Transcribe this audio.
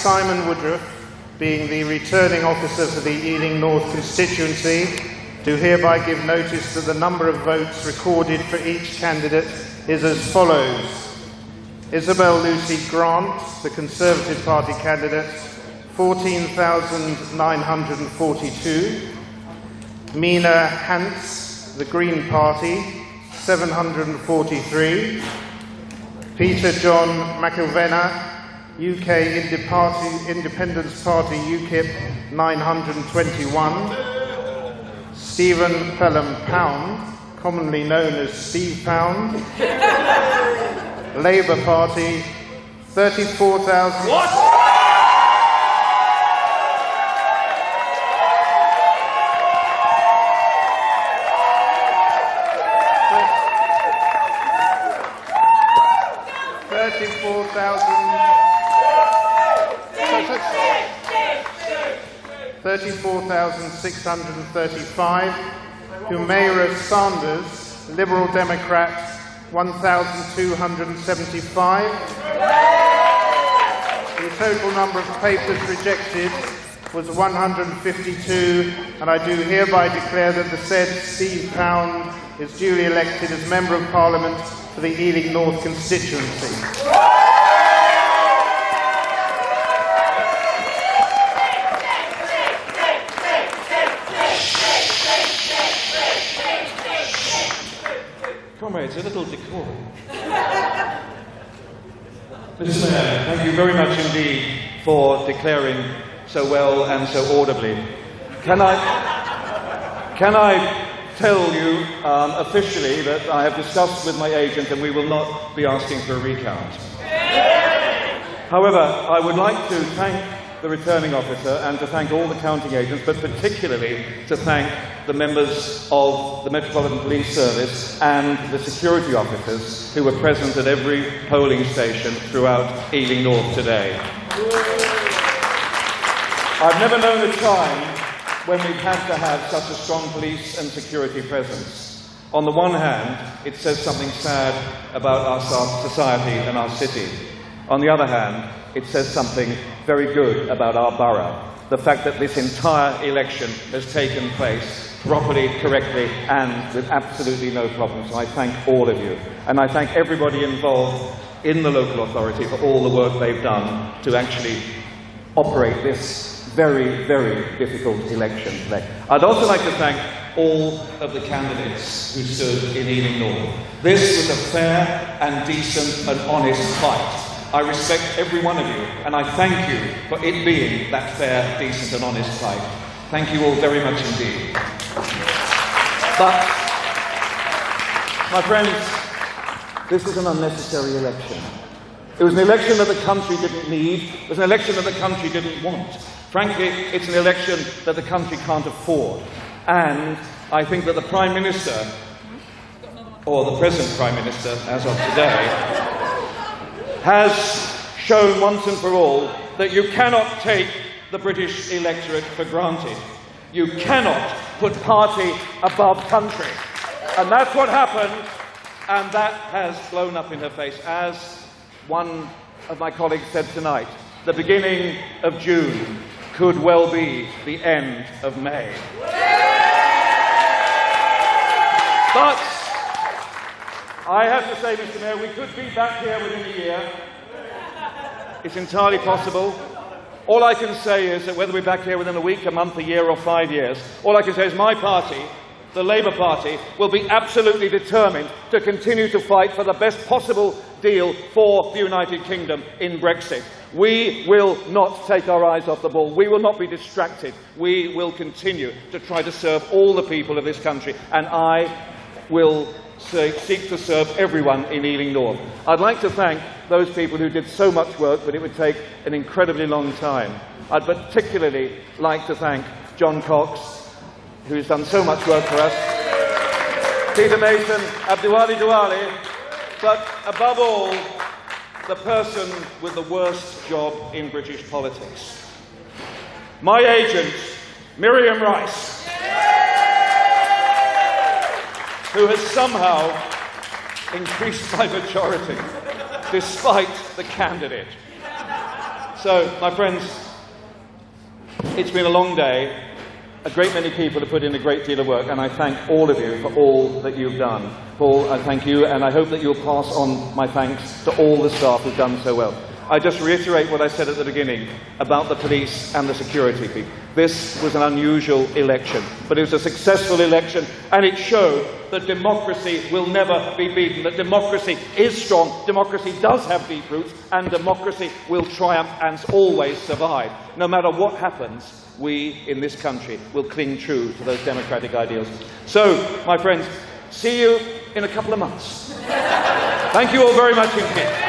Simon Woodruff, being the returning officer for the Ealing North constituency, do hereby give notice that the number of votes recorded for each candidate is as follows. Isabel Lucy Grant, the Conservative Party candidate, 14,942. Mina Hantz, the Green Party, 743. Peter John McIlvenna, UK Independence Party UKIP, 921. Stephen Pelham Pound, commonly known as Steve Pound, Labour Party, 34,000... What? 34,635. Humaira Sanders, Liberal Democrat, 1,275. The total number of papers rejected was 152, and I do hereby declare that the said Steve Pound is duly elected as Member of Parliament for the Ealing North constituency. Comrades, a little decorum. Mr. Mayor, thank you very much indeed for declaring so well and so audibly. Can I tell you officially that I have discussed with my agent and we will not be asking for a recount. However, I would like to thank the returning officer and to thank all the counting agents, but particularly to thank the members of the Metropolitan Police Service and the security officers who were present at every polling station throughout Ealing North today. I've never known a time when we've had to have such a strong police and security presence. On the one hand, it says something sad about our society and our city. On the other hand, it says something very good about our borough. The fact that this entire election has taken place properly, correctly, and with absolutely no problems. So I thank all of you. And I thank everybody involved in the local authority for all the work they've done to actually operate this very, very difficult election today. I'd also like to thank all of the candidates who stood in Ealing North. This was a fair and decent and honest fight. I respect every one of you, and I thank you for it being that fair, decent and honest fight. Thank you all very much indeed. But, my friends, this is an unnecessary election. It was an election that the country didn't need. It was an election that the country didn't want. Frankly, it's an election that the country can't afford. And I think that the Prime Minister, or the present Prime Minister as of today, has shown once and for all that you cannot take the British electorate for granted. You cannot put party above country. And that's what happened, and that has blown up in her face. As one of my colleagues said tonight, the beginning of June could well be the end of May. But I have to say, Mr. Mayor, we could be back here within a year. It's entirely possible. All I can say is that whether we're back here within a week, a month, a year, or 5 years, all I can say is my party, the Labour Party, will be absolutely determined to continue to fight for the best possible deal for the United Kingdom in Brexit. We will not take our eyes off the ball. We will not be distracted. We will continue to try to serve all the people of this country, and I will seek to serve everyone in Ealing North. I'd like to thank those people who did so much work, but it would take an incredibly long time. I'd particularly like to thank John Cox, who's done so much work for us, Peter Mason, Abdiwali Douali, but above all, the person with the worst job in British politics. My agent, Miriam Rice, who has somehow increased my majority, despite the candidate. So, my friends, it's been a long day. A great many people have put in a great deal of work, and I thank all of you for all that you've done. Paul, I thank you, and I hope that you'll pass on my thanks to all the staff who've done so well. I just reiterate what I said at the beginning about the police and the security people. This was an unusual election, but it was a successful election, and it showed that democracy will never be beaten, that democracy is strong, democracy does have deep roots, and democracy will triumph and always survive. No matter what happens, we in this country will cling true to those democratic ideals. So, my friends, see you in a couple of months. Thank you all very much indeed.